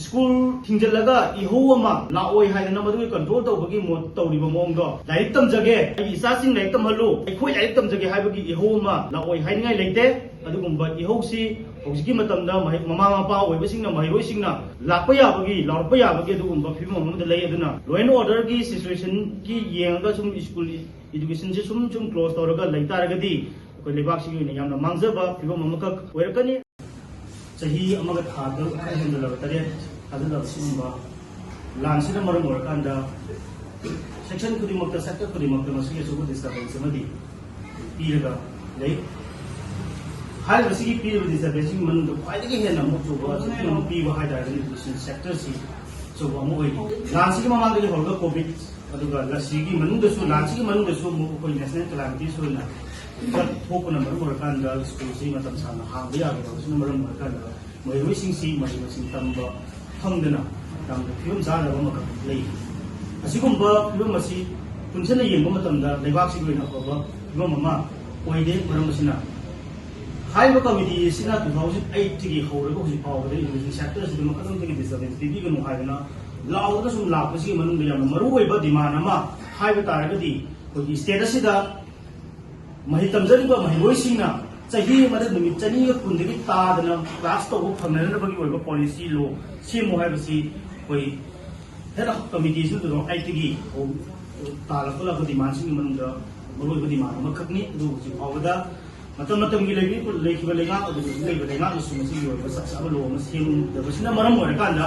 school थिंजलगा इहो अमा लाओय हाइदना मदुगे कंट्रोल तौबगी मोड तौरिबा मोंगदो लाइक तमजगे आई इसासिंग लाइक तमहल्लो अखोय लाइक तमजगे हाइबगी इहो अमा लाओय हाइनिंगाय लेते अदुगुंबा इहोसी हौजिकी मतमदा ममा मपा ओइबसिंगना महिरोइसिंगना लापा याबगी लाउरपा याबगी अदुगुंबा फिल्म अमदा लay अदुना लॉ एंड ऑर्डर की सिचुएशन की येंगा सुम स्कूल एजुकेशन से सुम क्लोज तौरगा लैतारगदी अखोय लेबाकसिगी ओइना यामना मांगजबा फिल्म अमकक ओइरकनी सही अमगा थादो खैहनदलबा तरे अदुदा सिंबा लांसिना मरम ओरकांदा सेक्शन खुदिमक्ता सेक्टर खुदिमक्ता मसिगे सुबु डिस्टर्बेंस अमदी पीरगा लay हाई बसिगी पीरब डिस्टर्बेंस मनुंग ख्वाइदगी हेना मुचुबा सिंग पीबा हाइदारगनी एजुकेशन सेक्टर सी चुबा अमोय लांसिगी ममांगदगी होरगा कोविड अदुगा लसिगी मनुंगदसु लांसिगी मनुंगदसु मुकोय नेशनल कैलामिटी सुना थोपना मरम ओरकांदा स्कूल सी मतम साना हांग यागदसु मरम ओरकांदा महिरोइसिंग सी महिरोइसिंग तंबा फंगदना तंग फिल्म जानाबा मका लay असिगुंबा फिल्म असी पुनसना येंबा मतमदा लेबाकसिगी ओइना अफबा फिल्म अमा ओइदे मरम असिना हाइबा कमिटी सिना 2008 की हौरगा हुजि फावबदे एजुकेशन सेक्टर सिदि मखदम तगी डिस्टर्बेंस दिबिगनु हाइबना लाउदना सुम लापसि मनुंग याम मरु ओइबा डिमांड अमा हाइबा तारगदि कोई स्टेट असिदा महि तमजरिबा महिरोइसिंगना चाही मद निमित चनी कुंदगी तादना क्लास तो फंगनबगी ओइबा पॉलिसी लो सेमो हाइबसि कोई हेड ऑफ कमिटी सु 2008 की तारफला डिमांड सिंग मनुंग मरुइबा डिमांड मखकनी दु हुजि फावबदा मतम की लेखिबा लेगा लेबा लेगा सुमसी योबा सक्साबा लो म सेम दबसिना मरम ओरकांदा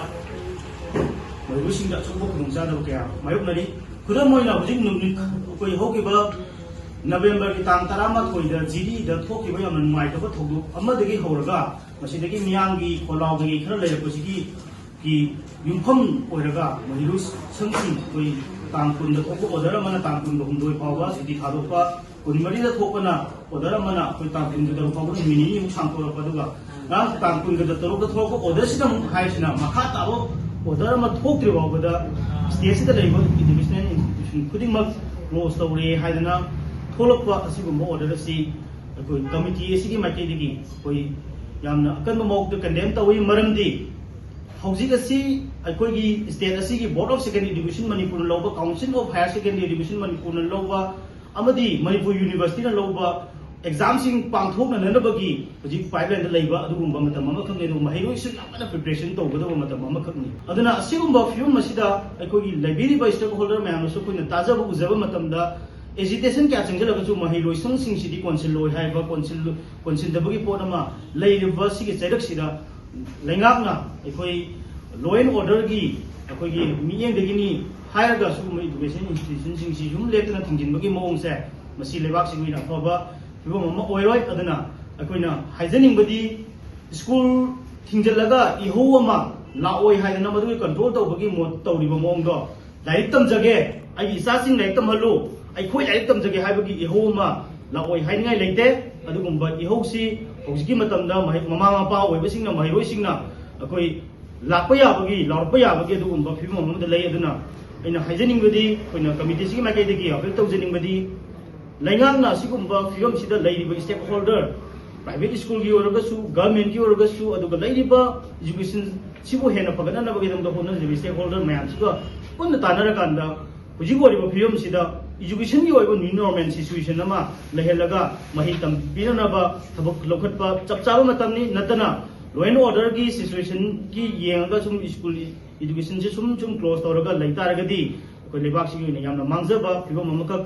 महिरोइसिंगदा चुबो खुंजादो क्या मायोकनरी खुदम मोइना हुजिक नुमनि कोई होगिबा नवेंबर की तांग 13 दा जीडी दा थोकिबा याम नुमाइतबा थोगु अमदगी हौरगा मसिदगी मियांगी कोलावदगी खरा लेरपसिगी की युमफम ओरगा महिरोइस संसिंग कोई तांग कुंद थोको ऑर्डर मन तांग कुंद हुंदोय पावा सिटी थादोपा कुनमरीदा थोपना ऑर्डर मन कोई तांग कुंद दा पावा मिनी यु सांतोरपदुगा ना तांग कुंद दा तरोक थोको ऑर्डर सिदम हाइसिना मखा ताबो ऑर्डर म थोक्रि बाबदा स्टेट सिदा लेबो एजुकेशन इंस्टीट्यूशन खुदिमक क्लोज तौरे हाइदना थोलपा असिगुंबा ऑर्डर असि कोई कमिटी असिगी माइकेदगी कोई यामना अकन मौक कंडेम तवई मरमदी हौजिक असि अखोगी स्टेट असिगी board of secondary education Manipur लौबा council of higher secondary education Manipur लौबा अमदी मणिपुर यूनिवर्सिटी लौबा एग्जाम सिंग पांथोकना ननबगी हौजिक पाइपलाइन लेबा अदुगुंबा मतम अमा खंगे दो महिरोइसु यामना प्रिपरेशन तौगदो मतम अमा खंगनी अदुना असिगुंबा फिल्म असिदा अखोगी लाइब्रेरी स्टेक होल्डर मैमसु कोइना ताजब उजबा मतमदा एजिटेशन क्या चंगलगसु महिरोइसंग सिंगसिदी कौंसिल लोय हाइबा कौंसिल दबगी पोनमा लेरिबा सिगे चैरकसिदा लेंगाकना अखोई लॉ एंड ऑर्डर की अखोगी मियेंदगिनी हायरगा सुगुम एजुकेशन इंस्टीट्यूशन सिंगसि जुम लेतना थिंजिनबगी मोंगसे मसी लेबाक सिगुइना फबा फिबम अमा ओइरोय अदना अखोइना हाइजनिंगबदी स्कूल थिंजलगा इहो अमा लाओय हाइदना मदुगे कंट्रोल तौबगी मोड तौरिबा मोंगदो लाइक तमजगे आई इसासिंग लाइक तमहल्लो अखोय लाइक तमजगे हाइबगी इहो अमा लाओय हाइनिंगाय लेते अदुगुंबा इहोसी हौजिकी मतमदा ममा मपा ओइबसिंगना महिरोइसिंगना अखोय लापा याबगी लाउरपा याबगी अदुगुंबा फिल्म अमदा लay अदुना अइना हाइजनिंगबदी कोइना कमिटी सिगी माइकेदगी अपील तौजनिंगबदी लैंगांगना सिगुंबा फिल्म सिदा लैरिबा स्टेक होल्डर प्राइवेट स्कूल की ओरगसु गवर्नमेंट की ओरगसु अदुगा लैरिबा एजुकेशन सिबो हेना फगननबगी दमदा होनजबी स्टेक होल्डर मैम सिगा पुन्ना तानरकांदा हुजिक ओरिबा फिल्म सिदा एजुकेशन की ओइबा न्यू नॉर्मल सिचुएशन अमा लहेलगा महि तंबिनबा थबक लौखटपा चपचाबा मतमनी नतना लॉ एंड ऑर्डर की सिचुएशन की येंगा सुम स्कूल एजुकेशन से सुम क्लोज तौरगा लैतारगदी कोई लेबाकसिगी ओइना यामना मांगजबा फिल्म अमकक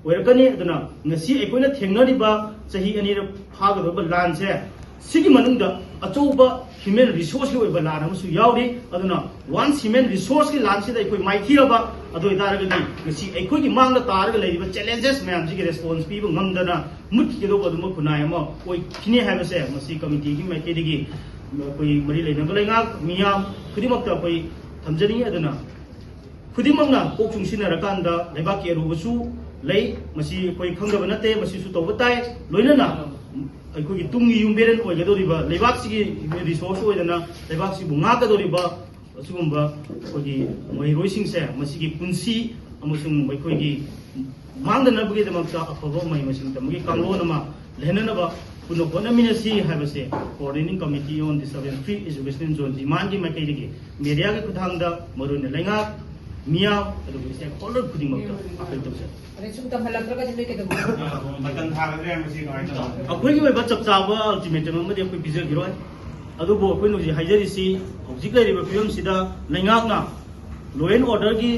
ओइरकनी अदना ngasi अखोइना थेंगनरिबा चाही अनिर फागदबा लानसे सिगी मनुंगदा अचौबा ह्यूमन रिसोर्स की ओइबा लान अमसु यावरी अदना वंस ह्यूमन रिसोर्स की लान सिदा अखोइ माइथिरबा अदो इदारगदी ngasi अखोइगी मांगदा तारगा लैरिबा चैलेंजेस मैम सिगी रेस्पॉन्स पीबा ngangdana मुटकिदो बदुम खुनाय अमा ओइ खिने हाइबसे मसी कमिटी की माइकेदगी कोई मरी लेनबा लेंगा मियाम खुदिमक्ता कोई थमजनी अदना खुदिमक्ना कोकचुंगसिनरकांदा लेबाकी अरुबसु लई मसी कोई खंगबा नते मसी सु तौबा ताय लोइनना अखोगी तुंगी युमबेरन ओइगदोरिबा लेबाकसिगी रिसोर्स ओइदना लेबाकसि बुंगाकदोरिबा असुगुंबा कोगी महिरोइसिंगसे मसिगी पुंसी अमसुंग मखोगी मांगदनबगी दमक्ता अफबा महि मसिंग तमगी कांगलोनमा लेहननबा पुनः होनामिनसी हाइबसे coordinating committee on disturbance free education zone demand की माइकैदगी मीडिया के खुदांगदा मरुन लेंगा मियाव अदुगु स्टेक होल्डर खुदिंगमक्ता अपील तौजे अखोई ओइबा चपचाबा अल्टीमेटम अमदि अखोई पिजगिरोय अदुबो अखोई नुजि हाइजरिसी हौजिक लेरिबा फिल्म सिदा लेंगाकना लॉ एंड ऑर्डर की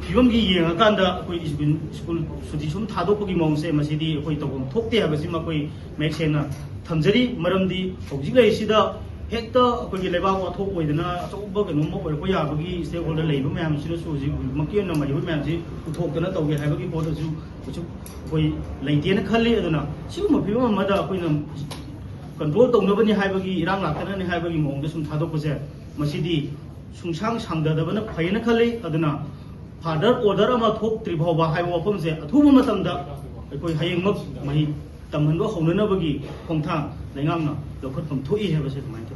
फिल्म की येंगाकांदा अखोई स्कूल सुटी सुम थादोपगी मौंसे मसिदी अखोई तौबम थोक्ते हाबसिम अखोई मेक्सेना थमजरी मरमदी हौजिक लेरिसिदा हेक्ता अखोई लेबाक वाथोक ओइदना अचौबा कनोम ओइरको याबगी स्टेक होल्डर लेइबा मैम सिनो सुजि मकियन नमरिबा मैम सि उथोक्तना तौगे हाबगी पोटसु कुछु अखोई लेइतेना खल्ली अदुना सिगुम फिल्म अमदा अखोइना कंट्रोल तौनबनी हाबगी इरांग लाक्तनानि हाबगी मौंदा सुम थादोकपसे मसिदी सुंसांग सांगददबना फैना खल्ली अदुना फादर ऑर्डर अमा थोक्त्रि फाउबा हाइबा वफमसे अथुबा मतमदा अखोई हयेंगमक महि तमहनबा हौननबगी खोंथांग लेंगांगना लौखटफम थोई हाबसे कमाय